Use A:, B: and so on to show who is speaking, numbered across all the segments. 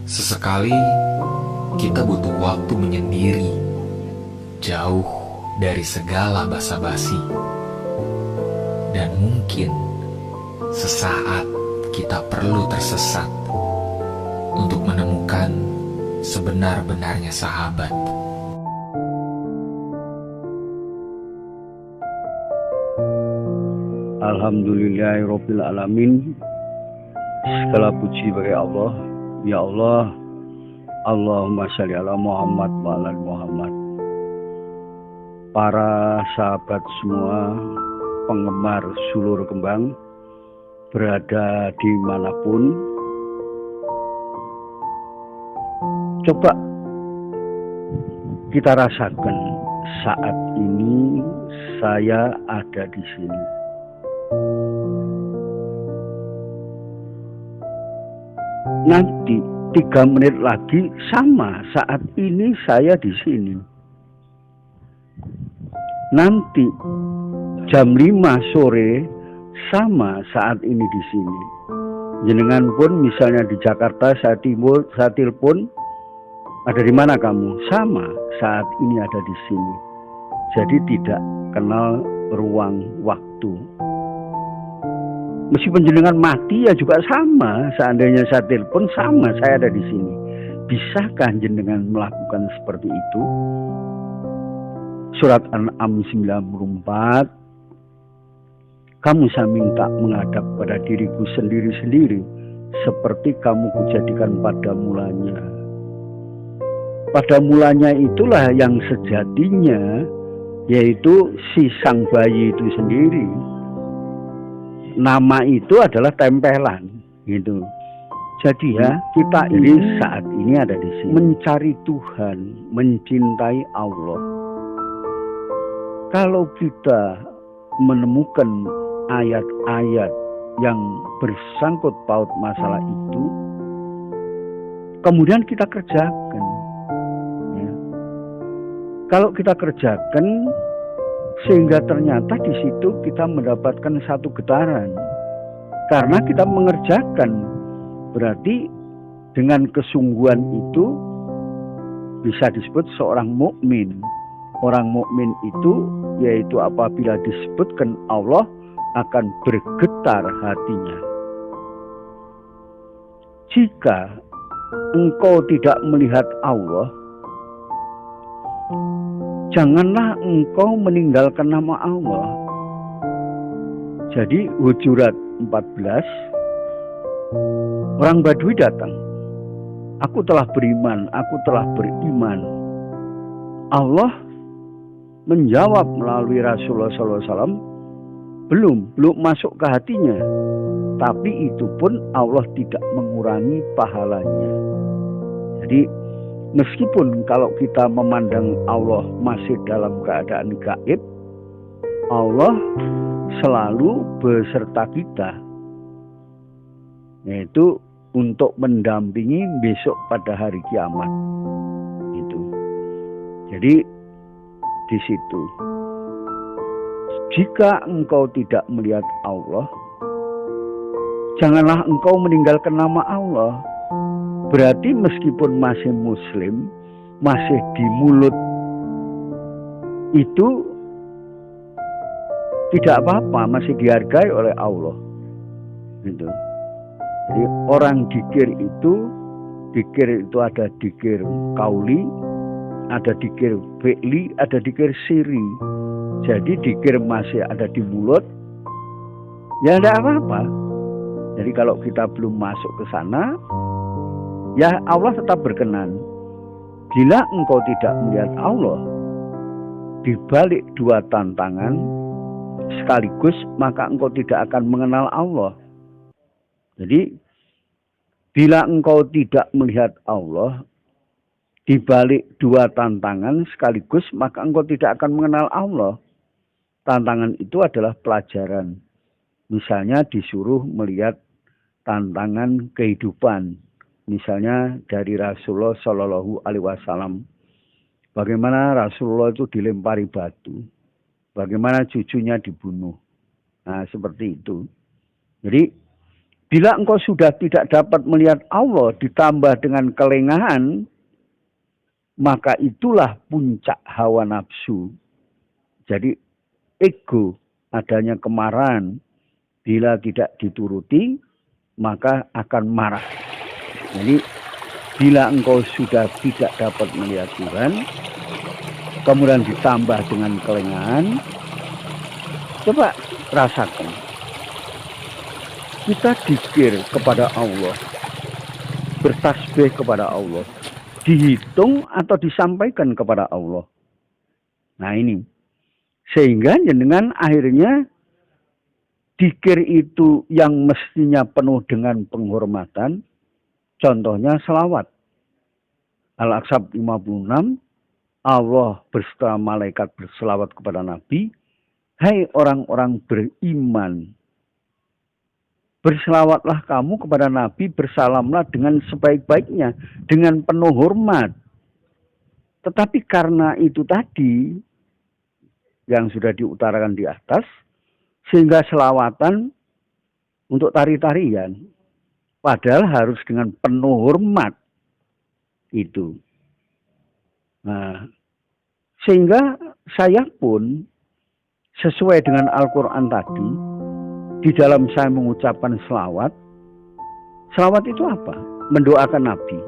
A: Sesekali kita butuh waktu menyendiri, jauh dari segala basa-basi. Dan mungkin sesaat kita perlu tersesat untuk menemukan sebenar-benarnya sahabat.
B: Alhamdulillahirabbil alamin. Segala puji bagi Allah. Ya Allah, Allahumma sholli ala Muhammad wa ala Muhammad. Para sahabat semua, penggemar sulur kembang, berada dimanapun, coba kita rasakan saat ini saya ada di sini. Nanti 3 menit lagi sama saat ini saya di sini. Nanti jam 5 sore sama saat ini di sini. Jenengan pun misalnya di Jakarta, saya telepon, ada di mana kamu? Sama saat ini ada di sini. Jadi tidak kenal ruang waktu. Meskipun jenengan mati ya juga sama. Seandainya saya telepon sama saya ada di sini. Bisakah jenengan melakukan seperti itu? Surat An-Am 94. Kamu saya minta menghadap pada diriku sendiri-sendiri seperti kamu kujadikan pada mulanya. Pada mulanya itulah yang sejatinya, yaitu si sang bayi itu sendiri. Nama itu adalah tempelan, gitu. Jadi ya, kita ini saat ini ada di sini mencari Tuhan, mencintai Allah. Kalau kita menemukan ayat-ayat yang bersangkut paut masalah itu, kemudian kita kerjakan. Ya. Kalau kita kerjakan, sehingga ternyata di situ kita mendapatkan satu getaran. Karena kita mengerjakan, berarti dengan kesungguhan itu bisa disebut seorang mukmin. Orang mukmin itu yaitu apabila disebutkan Allah akan bergetar hatinya. Jika engkau tidak melihat Allah, janganlah engkau meninggalkan nama Allah. Jadi Hujurat 14, orang Badui datang. Aku telah beriman, aku telah beriman. Allah menjawab melalui Rasulullah SAW, belum masuk ke hatinya. Tapi itu pun Allah tidak mengurangi pahalanya. Jadi meskipun kalau kita memandang Allah masih dalam keadaan gaib, Allah selalu beserta kita. Yaitu untuk mendampingi besok pada hari kiamat. Gitu. Jadi di situ. Jika engkau tidak melihat Allah, janganlah engkau meninggalkan nama Allah. Berarti meskipun masih muslim, masih di mulut, itu tidak apa-apa, masih dihargai oleh Allah. Gitu. Jadi orang dikir itu ada dikir kauli, ada dikir fi'li, ada dikir siri. Jadi dikir masih ada di mulut, ya tidak apa-apa. Jadi kalau kita belum masuk ke sana, ya Allah tetap berkenan. Bila engkau tidak melihat Allah, di balik 2 tantangan sekaligus, maka engkau tidak akan mengenal Allah. Jadi bila engkau tidak melihat Allah, di balik 2 tantangan sekaligus, maka engkau tidak akan mengenal Allah. Tantangan itu adalah pelajaran. Misalnya disuruh melihat tantangan kehidupan. Misalnya dari Rasulullah Shallallahu Alaihi Wasallam. Bagaimana Rasulullah itu dilempari batu. Bagaimana cucunya dibunuh. Nah seperti itu. Jadi Bila engkau sudah tidak dapat melihat Allah ditambah dengan kelengahan, maka itulah puncak hawa nafsu. Jadi ego, adanya kemarahan, bila tidak dituruti, maka akan marah. Jadi bila engkau sudah tidak dapat melihat Tuhan, kemudian ditambah dengan kelengahan, coba rasakan. Kita dzikir kepada Allah, bertasbih kepada Allah, dihitung atau disampaikan kepada Allah. Nah ini, sehingga dengan akhirnya dzikir itu yang mestinya penuh dengan penghormatan, contohnya selawat. Al-Ahzab 56, Allah beserta malaikat berselawat kepada Nabi, hai orang-orang beriman, berselawatlah kamu kepada Nabi, bersalamlah dengan sebaik-baiknya, dengan penuh hormat. Tetapi karena itu tadi, yang sudah diutarakan di atas, sehingga selawatan untuk tari-tarian, padahal harus dengan penuh hormat. Itu. Nah, sehingga saya pun, sesuai dengan Al-Quran tadi, di dalam saya mengucapkan selawat itu apa? Mendoakan Nabi.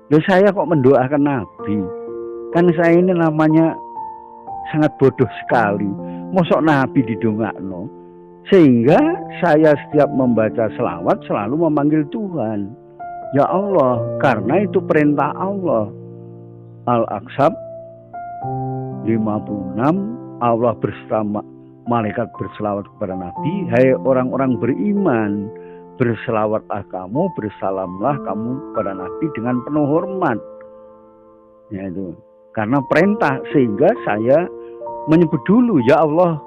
B: Loh saya kok mendoakan Nabi? Kan saya ini namanya sangat bodoh sekali. Mosok Nabi didongakno. Sehingga saya setiap membaca selawat selalu memanggil Tuhan. Ya Allah, karena itu perintah Allah. Al-Ahzab 56, Allah bersama malaikat berselawat kepada Nabi, hai orang-orang beriman, berselawatlah kamu, bersalamlah kamu kepada Nabi dengan penuh hormat. Ya itu, karena perintah, sehingga saya menyebut dulu ya Allah.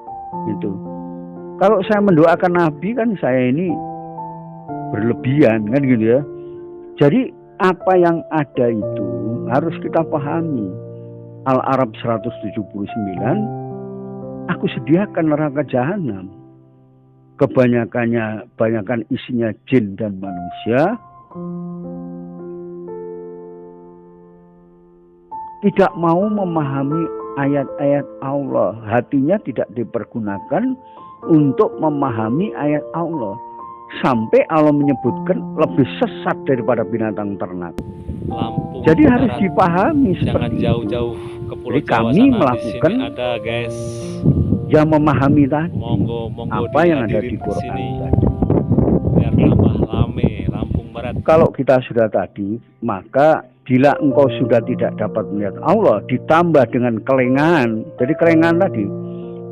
B: Itu. Kalau saya mendoakan Nabi kan saya ini berlebihan kan gitu ya. Jadi apa yang ada itu harus kita pahami. Al-Arab 179, aku sediakan neraka jahanam. Kebanyakan isinya jin dan manusia. Tidak mau memahami ayat-ayat Allah. Hatinya tidak dipergunakan untuk memahami ayat Allah. Sampai Allah menyebutkan lebih sesat daripada binatang ternak.
C: Lampung
B: Jadi harus
C: Barat.
B: dipahami
C: Jangan
B: seperti
C: jauh-jauh ke Pulau
B: Jadi
C: Jawa
B: kami
C: sana.
B: melakukan
C: Di sini ada guys.
B: yang memahami tadi
C: Monggo
B: apa yang ada di
C: dihadirin ke
B: Quran
C: sini.
B: tadi.
C: Biar tambah rame Lampung Barat.
B: Kalau kita sudah tadi, maka bila engkau sudah tidak dapat melihat Allah, ditambah dengan kelengahan, jadi kelengahan tadi,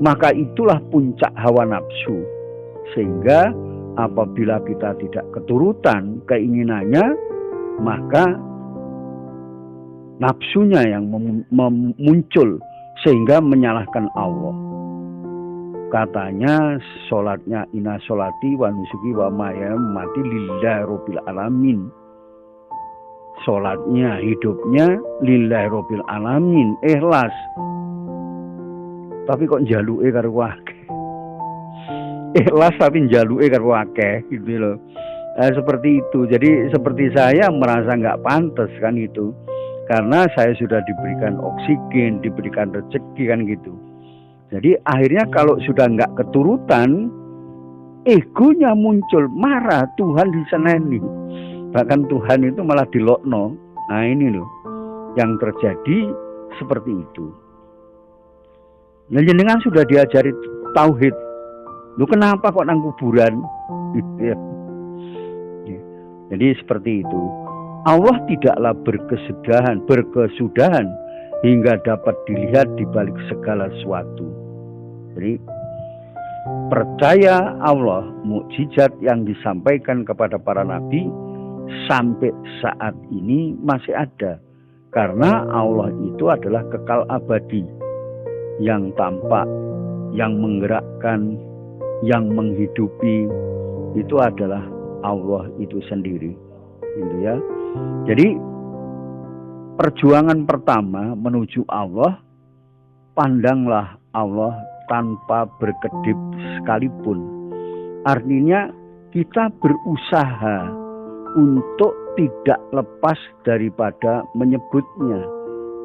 B: maka itulah puncak hawa nafsu. Sehingga apabila kita tidak keturutan keinginannya, maka nafsunya yang muncul sehingga menyalahkan Allah. Katanya sholatnya inna sholati wa nusuki wa mahya mati lillahi rabbil alamin. Sholatnya, hidupnya lillahi rabbil alamin, ikhlas. Tapi kok njaluke karo akeh. Ikhlas tapi njaluke karo akeh gitu loh. Seperti itu. Jadi seperti saya merasa nggak pantas kan itu. Karena saya sudah diberikan oksigen, diberikan rezeki kan gitu. Jadi akhirnya kalau sudah nggak keturutan, egonya muncul, marah, Tuhan diseneni. Bahkan Tuhan itu malah dilokno. Nah ini loh, yang terjadi seperti itu. Nah jenengan sudah diajari tauhid. Lu kenapa kok nang kuburan? Jadi seperti itu. Allah tidaklah berkesudahan hingga dapat dilihat di balik segala sesuatu. Jadi percaya Allah, mukjizat yang disampaikan kepada para nabi sampai saat ini masih ada. Karena Allah itu adalah kekal abadi, yang tampak, yang menggerakkan, yang menghidupi, itu adalah Allah itu sendiri. Gitu ya. Jadi perjuangan pertama menuju Allah, pandanglah Allah tanpa berkedip sekalipun. Artinya kita berusaha untuk tidak lepas daripada menyebutnya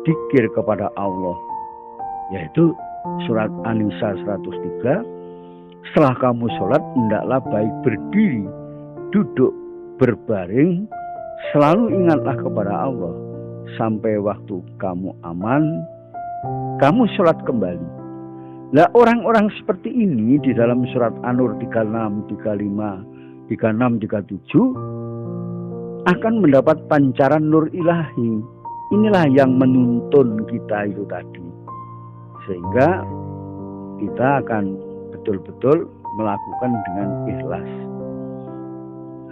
B: dzikir kepada Allah, yaitu surat An-Nisa 103, setelah kamu sholat hendaklah baik berdiri, duduk, berbaring, selalu ingatlah kepada Allah sampai waktu kamu aman, kamu sholat kembali. Nah, orang-orang seperti ini di dalam surat An-Nur 36, 35, 36, 37 akan mendapat pancaran nur ilahi. Inilah yang menuntun kita itu tadi. Sehingga kita akan betul-betul melakukan dengan ikhlas.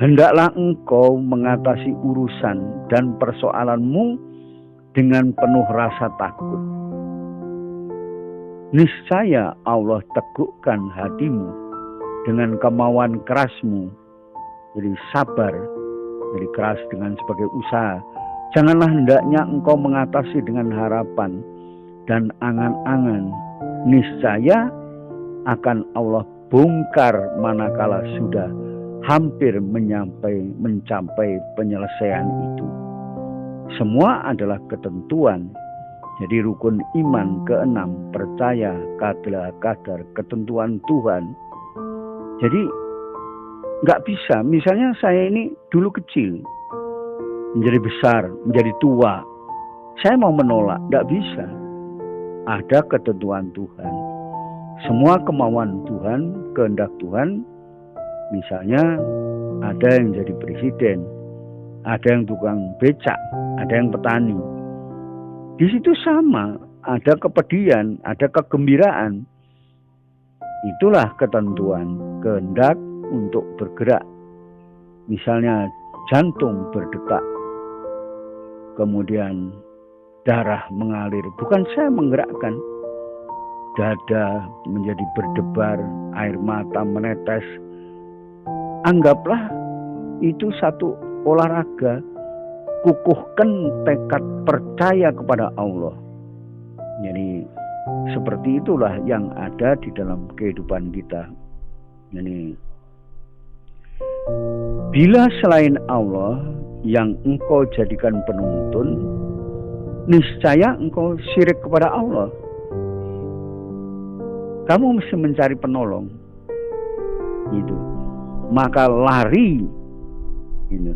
B: Hendaklah engkau mengatasi urusan dan persoalanmu dengan penuh rasa takut. Niscaya Allah teguhkan hatimu dengan kemauan kerasmu. Jadi sabar, jadi keras dengan sebagai usaha. Janganlah hendaknya engkau mengatasi dengan harapan dan angan-angan. Niscaya akan Allah bongkar manakala sudah hampir mencapai penyelesaian itu. Semua adalah ketentuan. Jadi rukun iman ke-6, percaya qadar, ketentuan Tuhan. Jadi nggak bisa, misalnya saya ini dulu kecil, menjadi besar, menjadi tua, saya mau menolak, nggak bisa. Ada ketentuan Tuhan. Semua kemauan Tuhan, kehendak Tuhan, misalnya ada yang jadi presiden, ada yang tukang becak, ada yang petani. Di situ sama, ada kepedihan, ada kegembiraan. Itulah ketentuan, kehendak untuk bergerak. Misalnya jantung berdetak, kemudian darah mengalir. Bukan saya menggerakkan. Dada menjadi berdebar, air mata menetes. Anggaplah itu satu olahraga. Kukuhkan tekad percaya kepada Allah. Jadi seperti itulah yang ada di dalam kehidupan kita. Jadi bila selain Allah yang engkau jadikan penuntun, niscaya engkau syirik kepada Allah. Kamu mesti mencari penolong. Itu. Maka lari ini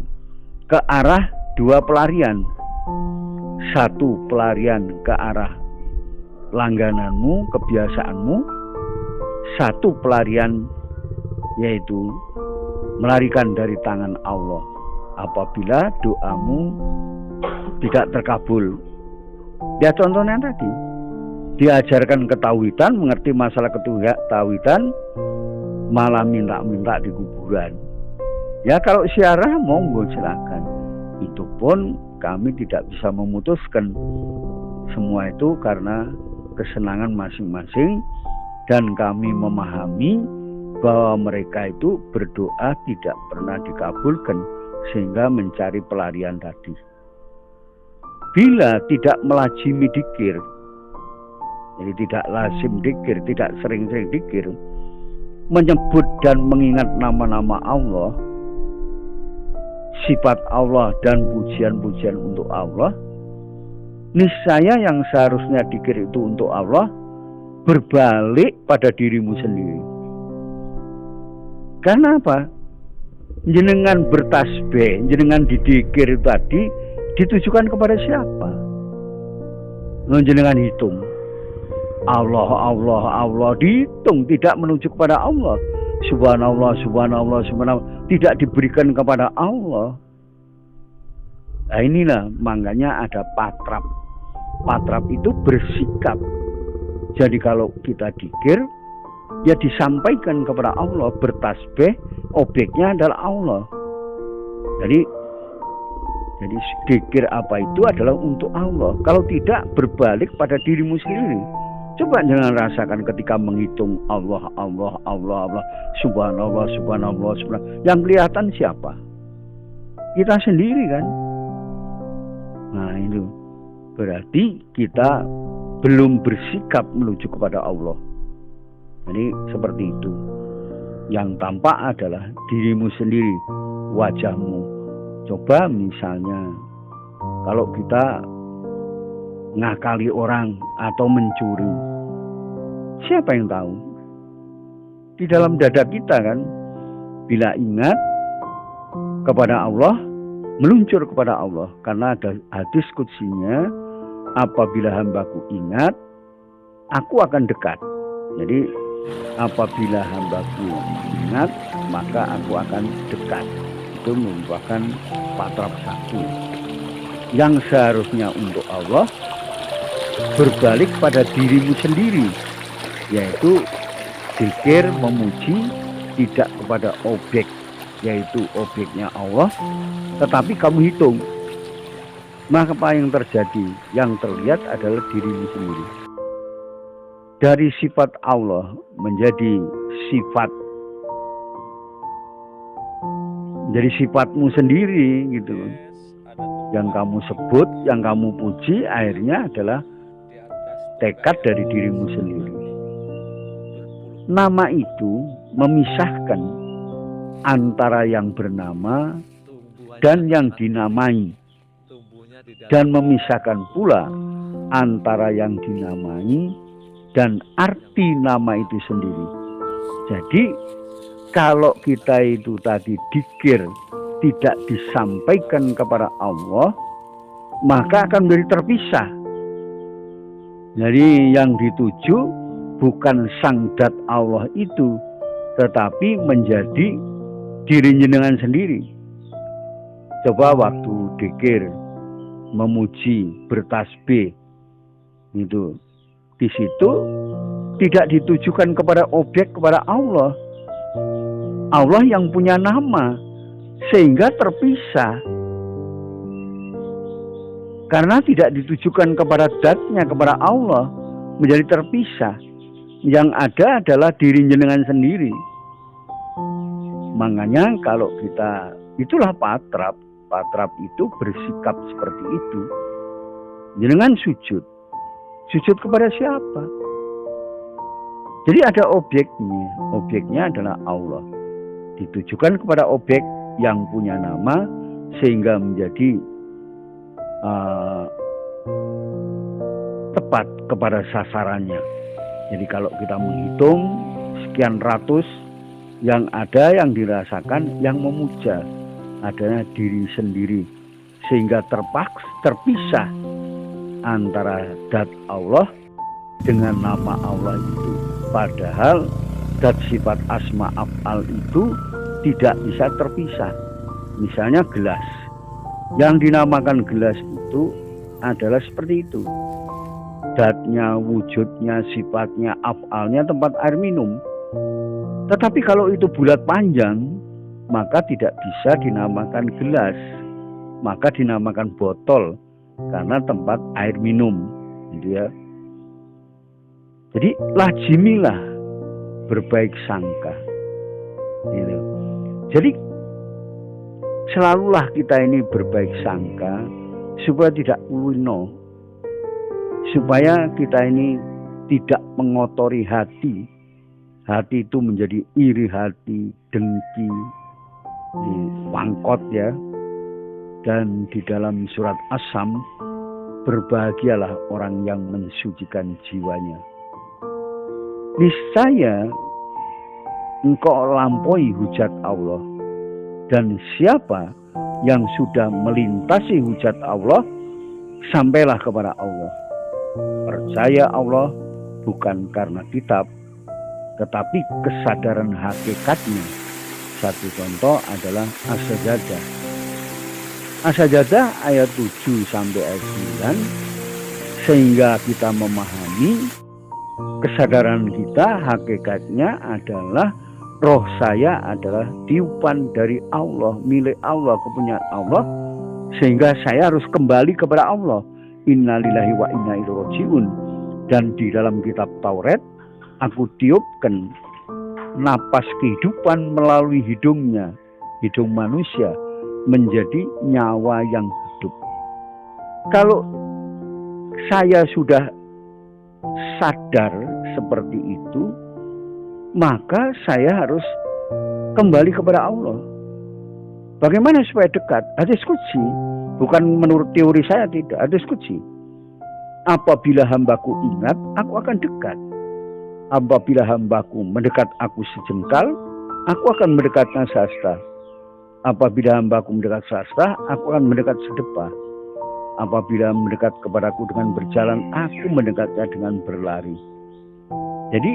B: ke arah dua pelarian. Satu pelarian ke arah langgananmu, kebiasaanmu. Satu pelarian yaitu melarikan dari tangan Allah apabila doamu tidak terkabul. Ya contohnya tadi, diajarkan ketauhidan, mengerti masalah ketauhidan, malah minta-minta di kuburan. Ya kalau siarah monggo silakan. Itu pun kami tidak bisa memutuskan semua itu karena kesenangan masing-masing, dan kami memahami bahwa mereka itu berdoa tidak pernah dikabulkan sehingga mencari pelarian tadi. Bila tidak melazimi dzikir, jadi tidak lazim dzikir, tidak sering-sering dzikir, menyebut dan mengingat nama-nama Allah, sifat Allah dan pujian-pujian untuk Allah, niscaya yang seharusnya dzikir itu untuk Allah berbalik pada dirimu sendiri. Karena apa? Jenengan bertasbih, jenengan didikir tadi ditujukan kepada siapa? Jenengan hitung Allah, Allah, Allah, dihitung, tidak menuju kepada Allah. Subhanallah, subhanallah, subhanallah, tidak diberikan kepada Allah. Nah inilah makanya ada patrap. Patrap itu bersikap. Jadi kalau kita dzikir, ya disampaikan kepada Allah, bertasbih, objeknya adalah Allah. Jadi dzikir apa itu adalah untuk Allah. Kalau tidak, berbalik pada dirimu sendiri. Coba jangan rasakan ketika menghitung Allah, Allah, Allah, Allah, subhanallah, subhanallah, subhanallah. Yang kelihatan siapa? Kita sendiri kan? Nah itu berarti kita belum bersikap menuju kepada Allah. Jadi seperti itu. Yang tampak adalah dirimu sendiri, wajahmu. Coba misalnya kalau kita ngakali orang atau mencuri, siapa yang tahu? Di dalam dada kita kan, bila ingat kepada Allah, meluncur kepada Allah. Karena ada hadis kutsinya, apabila hambaku ingat, aku akan dekat. Jadi apabila hambaku ingat, maka aku akan dekat. Itu merupakan patrap satu yang seharusnya untuk Allah berbalik pada dirimu sendiri, yaitu zikir memuji tidak kepada objek, yaitu objeknya Allah, tetapi kamu hitung. Maka apa yang terjadi? Yang terlihat adalah dirimu sendiri. Dari sifat Allah menjadi sifatmu sendiri gitu. Yang kamu sebut, yang kamu puji, akhirnya adalah tekad dari dirimu sendiri. Nama itu memisahkan antara yang bernama dan yang dinamai, dan memisahkan pula antara yang dinamai dan arti nama itu sendiri. Jadi kalau kita itu tadi dzikir tidak disampaikan kepada Allah, maka akan menjadi terpisah. Jadi yang dituju bukan sang dat Allah itu, tetapi menjadi diri jenengan sendiri. Coba waktu dzikir, memuji, bertasbih, itu di situ tidak ditujukan kepada objek, kepada Allah. Allah yang punya nama, sehingga terpisah. Karena tidak ditujukan kepada zatnya, kepada Allah, menjadi terpisah. Yang ada adalah diri jenengan sendiri. Makanya kalau kita, itulah patrap. Patrap itu bersikap seperti itu. Jenengan sujud. Sujud kepada siapa? Jadi ada objeknya. Objeknya adalah Allah. Ditujukan kepada objek yang punya nama, sehingga menjadi tepat kepada sasarannya. Jadi kalau kita menghitung sekian ratus, yang ada yang dirasakan, yang memuja adalah diri sendiri, sehingga terpisah antara zat Allah dengan nama Allah itu. Padahal zat sifat asma af'al itu tidak bisa terpisah. Misalnya gelas, yang dinamakan gelas itu adalah seperti itu. Zatnya, wujudnya, sifatnya, af'alnya tempat air minum. Tetapi kalau itu bulat panjang, maka tidak bisa dinamakan gelas, maka dinamakan botol, karena tempat air minum, gitu ya. Jadi lazimilah berbaik sangka, gitu. Jadi selalulah kita ini berbaik sangka supaya tidak ulino, supaya kita ini tidak mengotori hati. Hati itu menjadi iri hati, dengki, wangkot ya. Dan di dalam surat As-Sam, berbahagialah orang yang mensucikan jiwanya. Niscaya engkau lampaui hujat Allah, dan siapa yang sudah melintasi hujat Allah, sampailah kepada Allah. Percaya Allah bukan karena kitab, tetapi kesadaran hakikatnya. Satu contoh adalah As-Sajadah. As-Sajadah ayat 7 sampai ayat 9, sehingga kita memahami kesadaran kita hakikatnya adalah roh saya adalah tiupan dari Allah, milik Allah, kepunyaan Allah, sehingga saya harus kembali kepada Allah. Innalillahi wa inna ilaihi raji'un. Dan di dalam kitab Taurat, aku tiupkan napas kehidupan melalui hidungnya, hidung manusia, menjadi nyawa yang hidup. Kalau saya sudah sadar seperti itu, maka saya harus kembali kepada Allah. Bagaimana supaya dekat? Hadis qudsi, bukan menurut teori saya, tidak. Hadis qudsi. Apabila hambaku ingat, aku akan dekat. Apabila hambaku mendekat aku sejengkal, aku akan mendekatnya sehasta. Apabila hambaku mendekat sehasta, aku akan mendekat sedepa. Apabila mendekat kepadaku dengan berjalan, aku mendekatnya dengan berlari. Jadi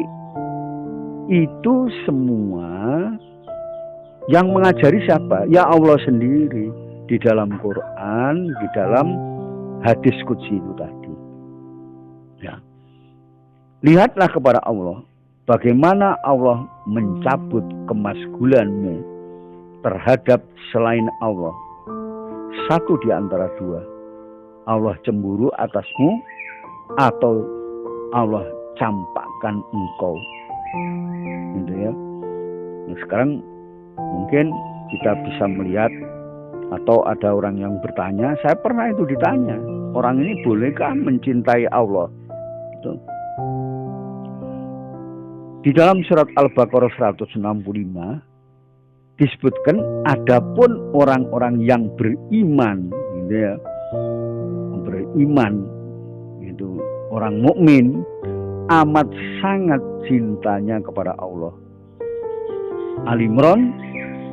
B: itu semua yang mengajari siapa? Ya Allah sendiri di dalam Quran, di dalam hadis qudsi itu tadi. Ya. Lihatlah kepada Allah, bagaimana Allah mencabut kemasgulanmu terhadap selain Allah. Satu di antara dua. Allah cemburu atasmu atau Allah campakkan engkau. Gitu ya. Nah, sekarang mungkin kita bisa melihat atau ada orang yang bertanya, saya pernah itu ditanya, orang ini bolehkah mencintai Allah? Gitu. Di dalam surat Al-Baqarah 165 disebutkan adapun orang-orang yang beriman, gitu ya, beriman itu orang mukmin amat sangat cintanya kepada Allah. Al-Imran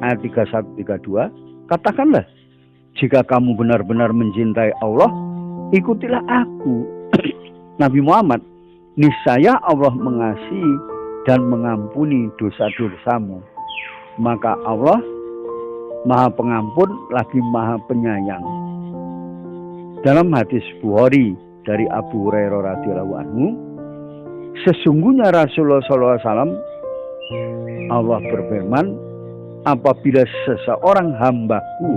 B: ayat 31-32, katakanlah, jika kamu benar-benar mencintai Allah, ikutilah aku. Nabi Muhammad, niscaya Allah mengasihi dan mengampuni dosa-dosamu. Maka Allah Maha Pengampun lagi Maha Penyayang. Dalam hadis Bukhari dari Abu Hurairah radhiyallahu anhu, sesungguhnya Rasulullah SAW Allah berfirman, apabila seseorang hambaku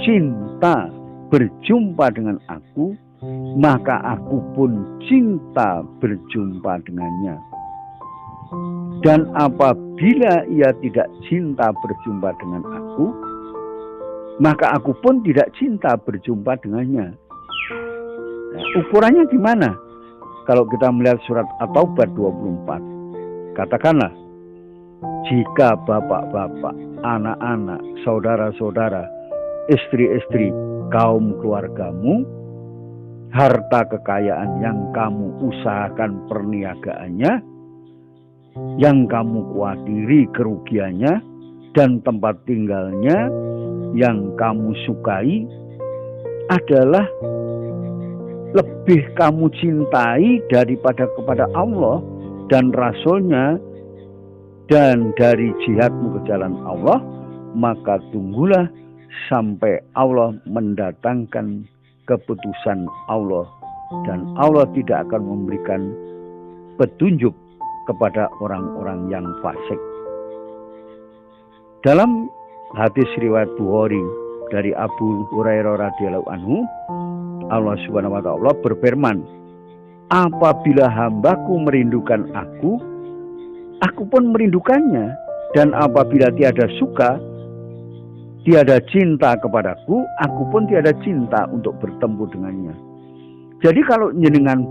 B: cinta berjumpa dengan aku, maka aku pun cinta berjumpa dengannya. Dan apabila ia tidak cinta berjumpa dengan aku, maka aku pun tidak cinta berjumpa dengannya. Nah, ukurannya gimana? Kalau kita melihat surat At-Taubah 24, katakanlah, jika bapak-bapak, anak-anak, saudara-saudara, istri-istri, kaum keluargamu, harta kekayaan yang kamu usahakan perniagaannya, yang kamu khawatiri kerugiannya, dan tempat tinggalnya yang kamu sukai adalah lebih kamu cintai daripada kepada Allah dan Rasul-Nya dan dari jihadmu ke jalan Allah, maka tunggulah sampai Allah mendatangkan keputusan Allah, dan Allah tidak akan memberikan petunjuk kepada orang-orang yang fasik. Dalam hadis riwayat Bukhari dari Abu Hurairah radhiyallahu anhu, Allah Subhanahu wa taala berfirman, apabila hambaku merindukan aku pun merindukannya, dan apabila tiada suka, tiada cinta kepadaku, aku pun tiada cinta untuk bertemu dengannya. Jadi kalau jenengan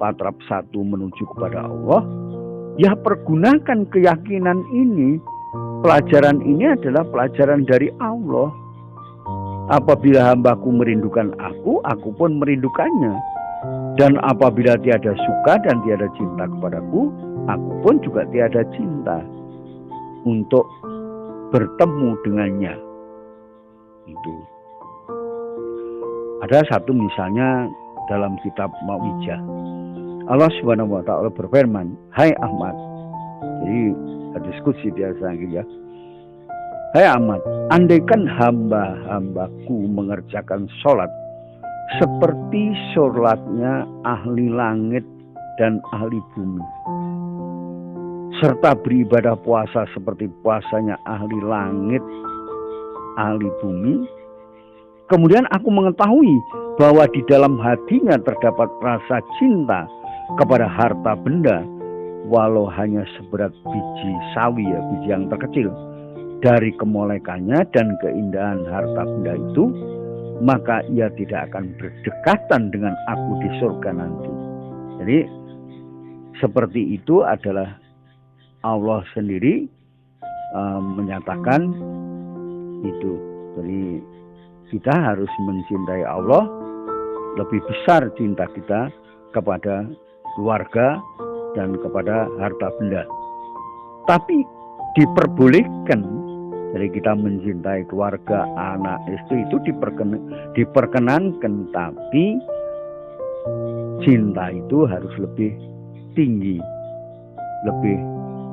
B: patrap satu menuju kepada Allah, ya pergunakan keyakinan ini. Pelajaran ini adalah pelajaran dari Allah. Apabila hambaku merindukan aku pun merindukannya. Dan apabila tiada suka dan tiada cinta kepadaku, aku pun juga tiada cinta untuk bertemu dengannya. Itu. Ada satu misalnya dalam kitab Mau'ijah. Allah Subhanahu wa taala berfirman, "Hai Ahmad." Jadi hadis qudsi biasa gitu ya. "Hai Ahmad, andaikan hamba-hambaku mengerjakan sholat seperti sholatnya ahli langit dan ahli bumi, serta beribadah puasa seperti puasanya ahli langit, ahli bumi, kemudian aku mengetahui bahwa di dalam hatinya terdapat rasa cinta kepada harta benda, walau hanya seberat biji sawi, ya, biji yang terkecil, dari kemolekannya dan keindahan harta benda itu, maka ia tidak akan berdekatan dengan aku di surga nanti." Jadi seperti itu adalah Allah sendiri menyatakan itu. Jadi kita harus mencintai Allah, lebih besar cinta kita kepada keluarga dan kepada harta benda. Tapi diperbolehkan, jadi kita mencintai keluarga, anak, istri itu diperkenankan, tapi cinta itu harus lebih tinggi, lebih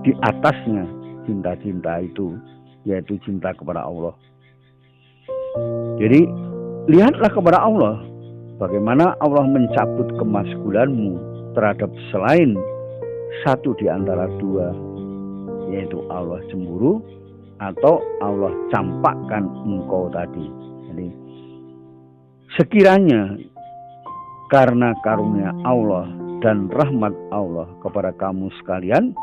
B: di atasnya cinta-cinta itu, yaitu cinta kepada Allah. Jadi lihatlah kepada Allah, bagaimana Allah mencabut kemaskulanmu terhadap selain satu di antara dua, yaitu Allah cemburu atau Allah campakkan engkau tadi. Jadi sekiranya karena karunia Allah dan rahmat Allah kepada kamu sekalian,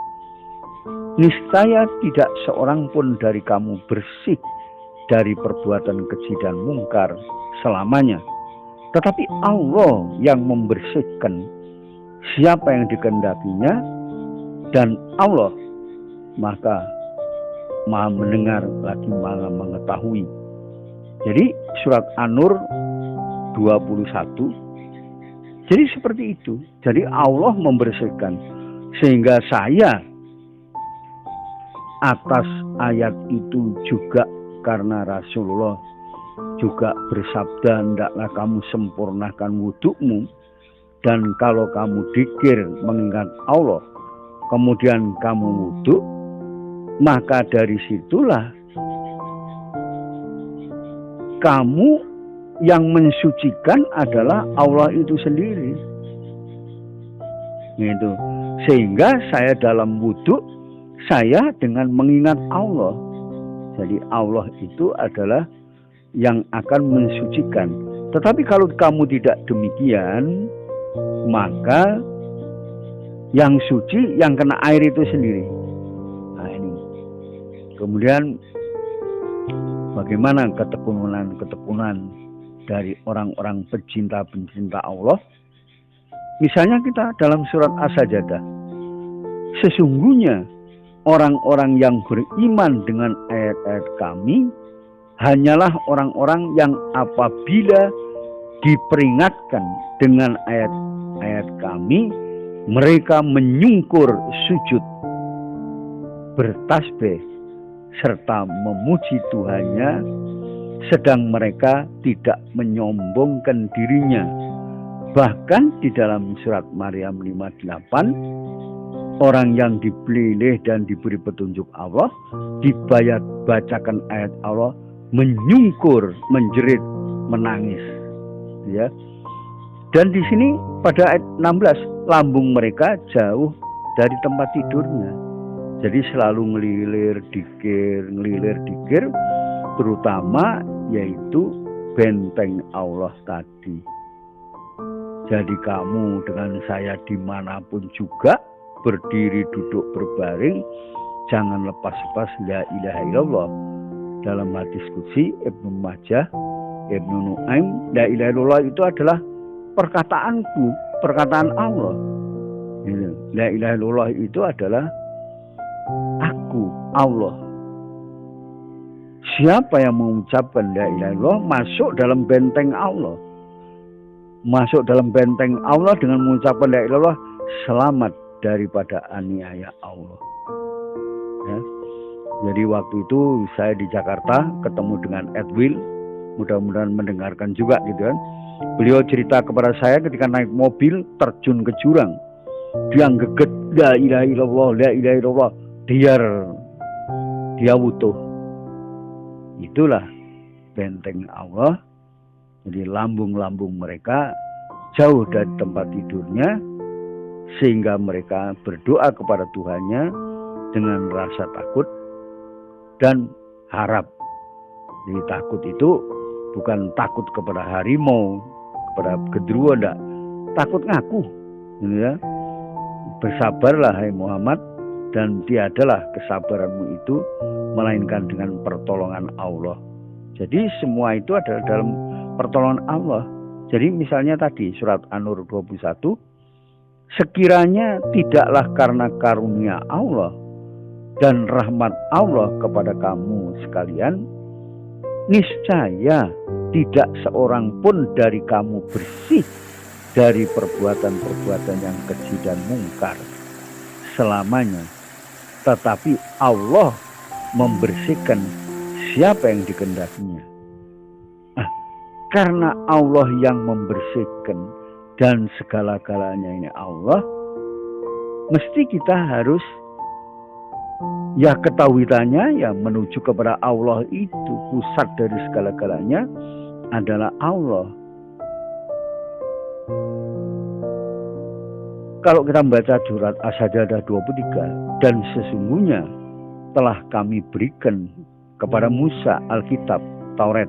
B: niscaya tidak seorang pun dari kamu bersih dari perbuatan keji dan mungkar selamanya. Tetapi Allah yang membersihkan siapa yang dikehendakinya, dan Allah maka Maha mendengar lagi Maha mengetahui. Jadi surat An-Nur 21. Jadi seperti itu. Jadi Allah membersihkan, sehingga saya atas ayat itu juga, karena Rasulullah juga bersabda, hendaklah kamu sempurnakan wudukmu, dan kalau kamu dzikir mengingat Allah kemudian kamu wuduk, maka dari situlah kamu yang mensucikan adalah Allah itu sendiri. Gitu. Sehingga saya dalam wuduk, saya dengan mengingat Allah. Jadi Allah itu adalah yang akan mensucikan. Tetapi kalau kamu tidak demikian, maka yang suci, yang kena air itu sendiri. Nah ini. Kemudian bagaimana ketekunan dari orang-orang pencinta Allah? Misalnya kita dalam surat As-Sajdah, sesungguhnya orang-orang yang beriman dengan ayat-ayat kami hanyalah orang-orang yang apabila diperingatkan dengan ayat-ayat kami, mereka menyungkur sujud, bertasbih, serta memuji Tuhannya, sedang mereka tidak menyombongkan dirinya. Bahkan di dalam surat Maryam 58, orang yang dipilih dan diberi petunjuk Allah, dibacakan ayat Allah, menyungkur, menjerit, menangis. Ya. Dan di sini pada ayat 16, lambung mereka jauh dari tempat tidurnya. Jadi selalu ngelilir dikir, terutama yaitu benteng Allah tadi. Jadi kamu dengan saya dimanapun juga, berdiri, duduk, berbaring, jangan lepas-lepas la ilaha illallah. Dalam hadis qudsi Ibnu Majah, Ibnu Nuaim, la ilaha illallah itu adalah perkataanku, perkataan Allah. La ilaha illallah itu adalah aku, Allah. Siapa yang mengucapkan la ilaha illallah masuk dalam benteng Allah. Masuk dalam benteng Allah dengan mengucapkan la ilaha illallah, selamat daripada aniaya Allah. Ya. Jadi waktu itu saya di Jakarta ketemu dengan Edwil, mudah-mudahan mendengarkan juga gitu kan. Beliau cerita kepada saya ketika naik mobil terjun ke jurang, dia geget la ilaha illallah, la ilaha illallah, dia wutuh. Itulah benteng Allah. Jadi lambung-lambung mereka jauh dari tempat tidurnya, sehingga mereka berdoa kepada Tuhannya dengan rasa takut dan harap. Jadi takut itu bukan takut kepada harimau, kepada genderuwo, enggak. Takut ngaku. Ya. Bersabarlah hai Muhammad, dan tiadalah kesabaranmu itu melainkan dengan pertolongan Allah. Jadi semua itu adalah dalam pertolongan Allah. Jadi misalnya tadi surat An-Nur 21, sekiranya tidaklah karena karunia Allah dan rahmat Allah kepada kamu sekalian, niscaya tidak seorang pun dari kamu bersih dari perbuatan-perbuatan yang keji dan mungkar selamanya, tetapi Allah membersihkan siapa yang dikehendakinya. Karena Allah yang membersihkan dan segala-galanya ini Allah, mesti kita harus ya ketahui tanya ya menuju kepada Allah itu. Pusat dari segala-galanya adalah Allah. Kalau kita membaca surat As-Sajdah 23, dan sesungguhnya telah kami berikan kepada Musa Alkitab Taurat,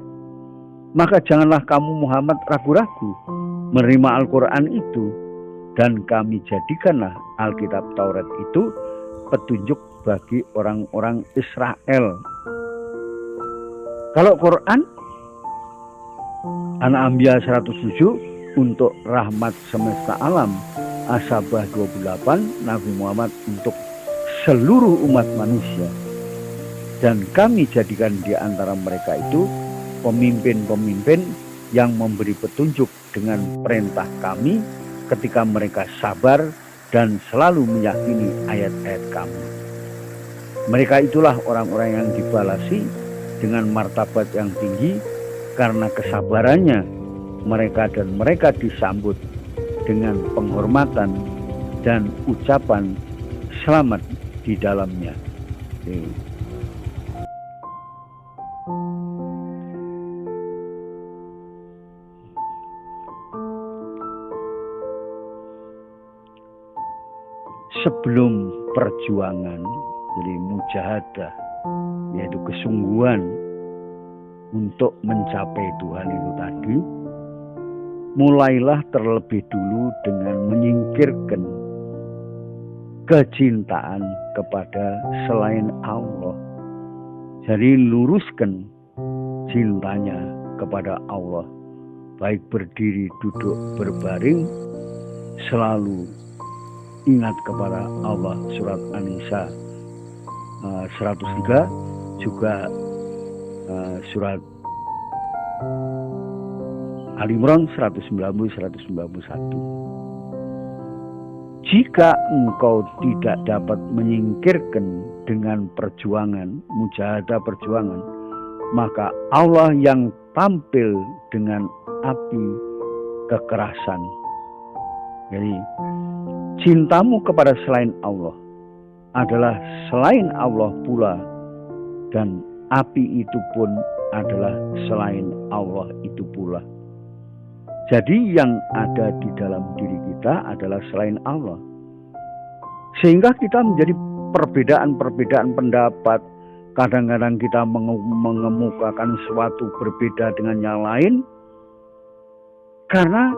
B: maka janganlah kamu Muhammad ragu-ragu menerima Al-Quran itu, dan kami jadikanlah Alkitab Taurat itu petunjuk bagi orang-orang Israel. Kalau Quran An-Anbiya 107 untuk rahmat semesta alam, As-Sabah 28 Nabi Muhammad untuk seluruh umat manusia, dan kami jadikan di antara mereka itu pemimpin-pemimpin yang memberi petunjuk dengan perintah kami ketika mereka sabar dan selalu meyakini ayat-ayat kami. Mereka itulah orang-orang yang dibalasi dengan martabat yang tinggi karena kesabarannya mereka, dan mereka disambut dengan penghormatan dan ucapan selamat di dalamnya. Sebelum perjuangan, jadi mujahadah, yaitu kesungguhan untuk mencapai Tuhan itu tadi, mulailah terlebih dulu dengan menyingkirkan kecintaan kepada selain Allah. Jadi luruskan cintanya kepada Allah, baik berdiri, duduk, berbaring, selalu ingat kepada Allah. Surat An-Nisa 103, juga surat Al-Imran 190-191. Jika engkau tidak dapat menyingkirkan dengan perjuangan, mujahadah perjuangan, maka Allah yang tampil dengan api kekerasan. Jadi cintamu kepada selain Allah adalah selain Allah pula, dan api itu pun adalah selain Allah itu pula. Jadi yang ada di dalam diri kita adalah selain Allah. Sehingga kita menjadi perbedaan-perbedaan pendapat. Kadang-kadang kita mengemukakan sesuatu berbeda dengan yang lain, karena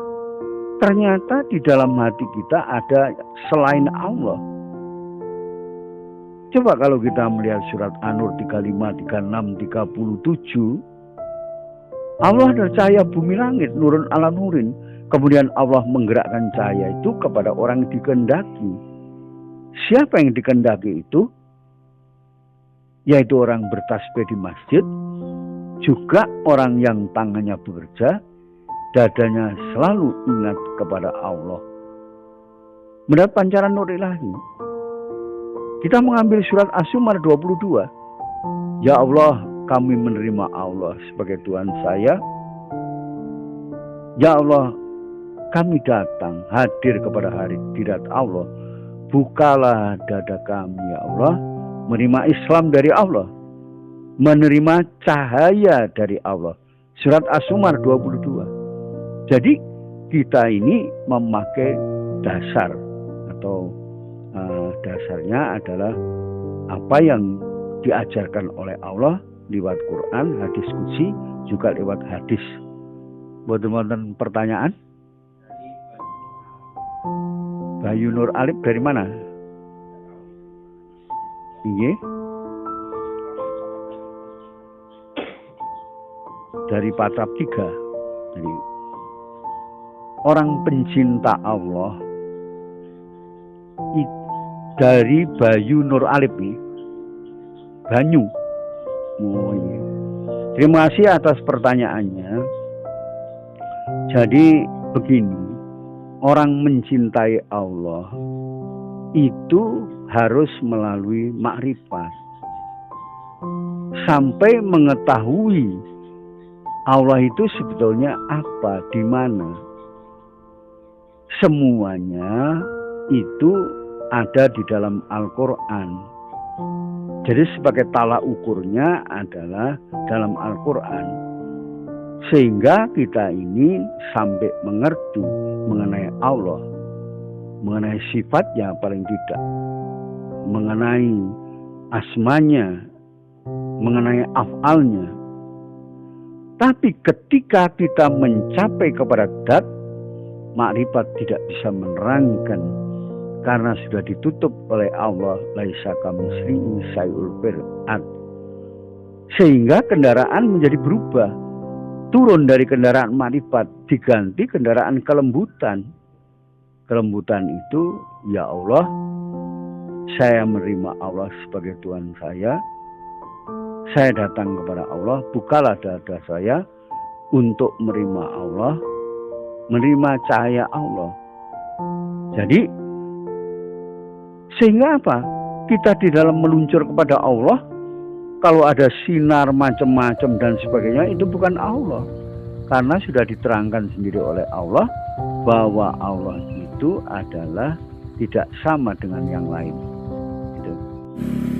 B: ternyata di dalam hati kita ada selain Allah. Coba kalau kita melihat surat An-Nur 35, 36, 37, Allah adalah cahaya bumi langit, nurun ala nurin. Kemudian Allah menggerakkan cahaya itu kepada orang yang dikehendaki. Siapa yang dikehendaki itu? Yaitu orang bertasbih di masjid, juga orang yang tangannya bekerja, dadanya selalu ingat kepada Allah. Mendapat pancaran nur ilahi. Kita mengambil surat As-Zumar 22. Ya Allah, kami menerima Allah sebagai Tuhan saya. Ya Allah, kami datang hadir kepada hadirat Allah. Bukalah dada kami ya Allah, menerima Islam dari Allah, menerima cahaya dari Allah. Surat As-Zumar 22. Jadi kita ini memakai dasar, atau dasarnya adalah apa yang diajarkan oleh Allah lewat Quran, hadis qudsi, juga lewat hadis. Boten-boten pertanyaan? Bayu Nur Alif dari mana? Iya. Dari Patrap 3. Jadi orang pencinta Allah dari Bayu Nur Alif ini, banyu. Oh, iya. Terima kasih atas pertanyaannya. Jadi begini, orang mencintai Allah itu harus melalui makrifat sampai mengetahui Allah itu sebetulnya apa, di mana. Semuanya itu ada di dalam Al-Quran. Jadi sebagai tolak ukurnya adalah dalam Al-Quran. Sehingga kita ini sampai mengerti mengenai Allah, mengenai sifatnya paling tidak, mengenai asmanya, mengenai af'alnya. Tapi ketika kita mencapai kepada dat, makrifat tidak bisa menerangkan karena sudah ditutup oleh Allah, laisa kamitslihi syai'un fil ard. Sehingga kendaraan menjadi berubah, turun dari kendaraan makrifat diganti kendaraan kelembutan. Kelembutan itu, ya Allah, saya menerima Allah sebagai Tuhan saya datang kepada Allah, bukalah dada saya untuk menerima Allah, menerima cahaya Allah. Jadi sehingga apa? Kita di dalam meluncur kepada Allah, kalau ada sinar macam-macam dan sebagainya, itu bukan Allah. Karena sudah diterangkan sendiri oleh Allah bahwa Allah itu adalah tidak sama dengan yang lain. Gitu.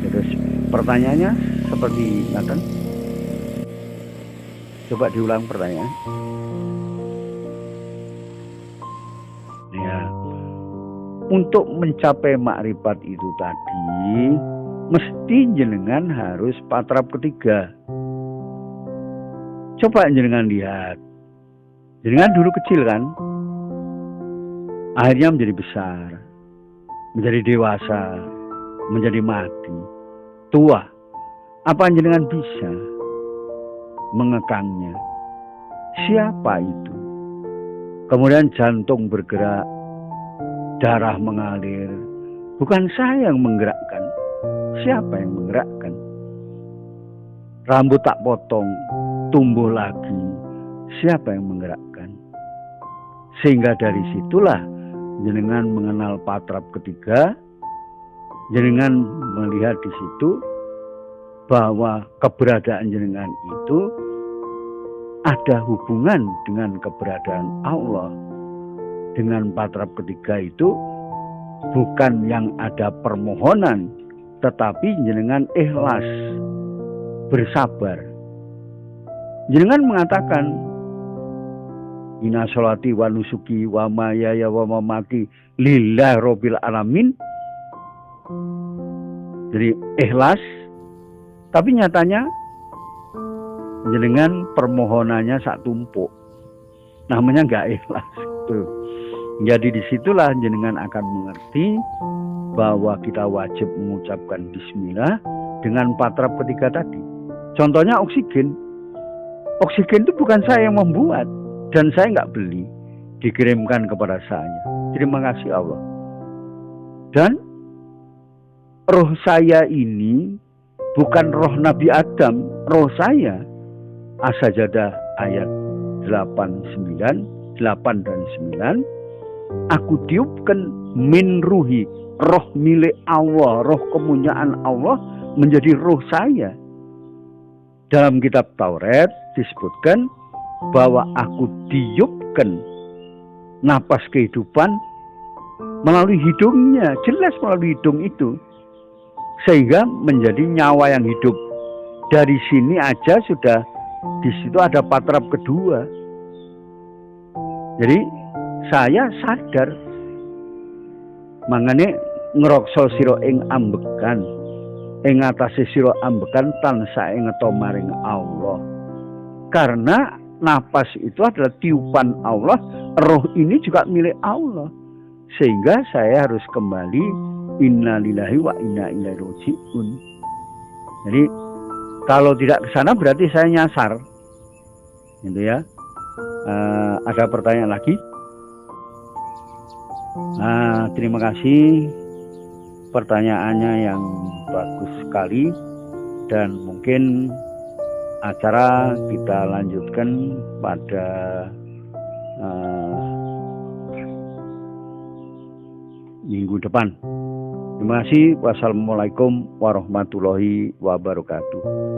B: Terus pertanyaannya seperti Nathan. Coba diulang pertanyaan. Ya. Untuk mencapai makrifat itu tadi, mesti jenengan harus patrap ketiga. Coba jenengan lihat. Jenengan dulu kecil kan? Akhirnya menjadi besar, menjadi dewasa, menjadi mati, tua. Apa jenengan bisa mengekangnya? Siapa itu? Kemudian jantung bergerak, darah mengalir. Bukan saya yang menggerakkan. Siapa yang menggerakkan? Rambut tak potong, tumbuh lagi. Siapa yang menggerakkan? Sehingga dari situlah jenengan mengenal patrap ketiga. Jenengan melihat di situ bahwa keberadaan jenengan itu ada hubungan dengan keberadaan Allah. Dengan patrap ketiga itu bukan yang ada permohonan, tetapi jenengan ikhlas, bersabar. Jenengan mengatakan, inna sholati wa nusuki wa mayaya wa mamati lillahi rabbil alamin. Jadi ikhlas, tapi nyatanya jenengan permohonannya sak tumpuk. Namanya nggak ikhlas. Tuh. Jadi disitulah jenengan akan mengerti bahwa kita wajib mengucapkan bismillah dengan patrap ketiga tadi. Contohnya oksigen. Oksigen itu bukan saya yang membuat dan saya nggak beli, dikirimkan kepada saya. Terima kasih Allah. Dan roh saya ini bukan roh Nabi Adam, roh saya. As-Sajdah ayat 8 dan 9. Aku tiupkan min ruhi, roh milik Allah, roh kemuliaan Allah menjadi roh saya. Dalam kitab Taurat disebutkan bahwa aku tiupkan napas kehidupan melalui hidungnya, jelas melalui hidung itu, sehingga menjadi nyawa yang hidup. Dari sini aja sudah di situ ada patrap kedua. Jadi saya sadar, mangane ngrokso sira ing ambekan, ing atase sira ambekan tansah ing ngeto maring Allah. Karena napas itu adalah tiupan Allah, roh ini juga milik Allah. Sehingga saya harus kembali innalillahi wa inna ilaihi raji'un. Jadi kalau tidak ke sana berarti saya nyasar. Gitu ya. Ada pertanyaan lagi? Terima kasih, pertanyaannya yang bagus sekali Dan mungkin acara kita lanjutkan pada minggu depan. Terima kasih. Wassalamualaikum warahmatullahi wabarakatuh.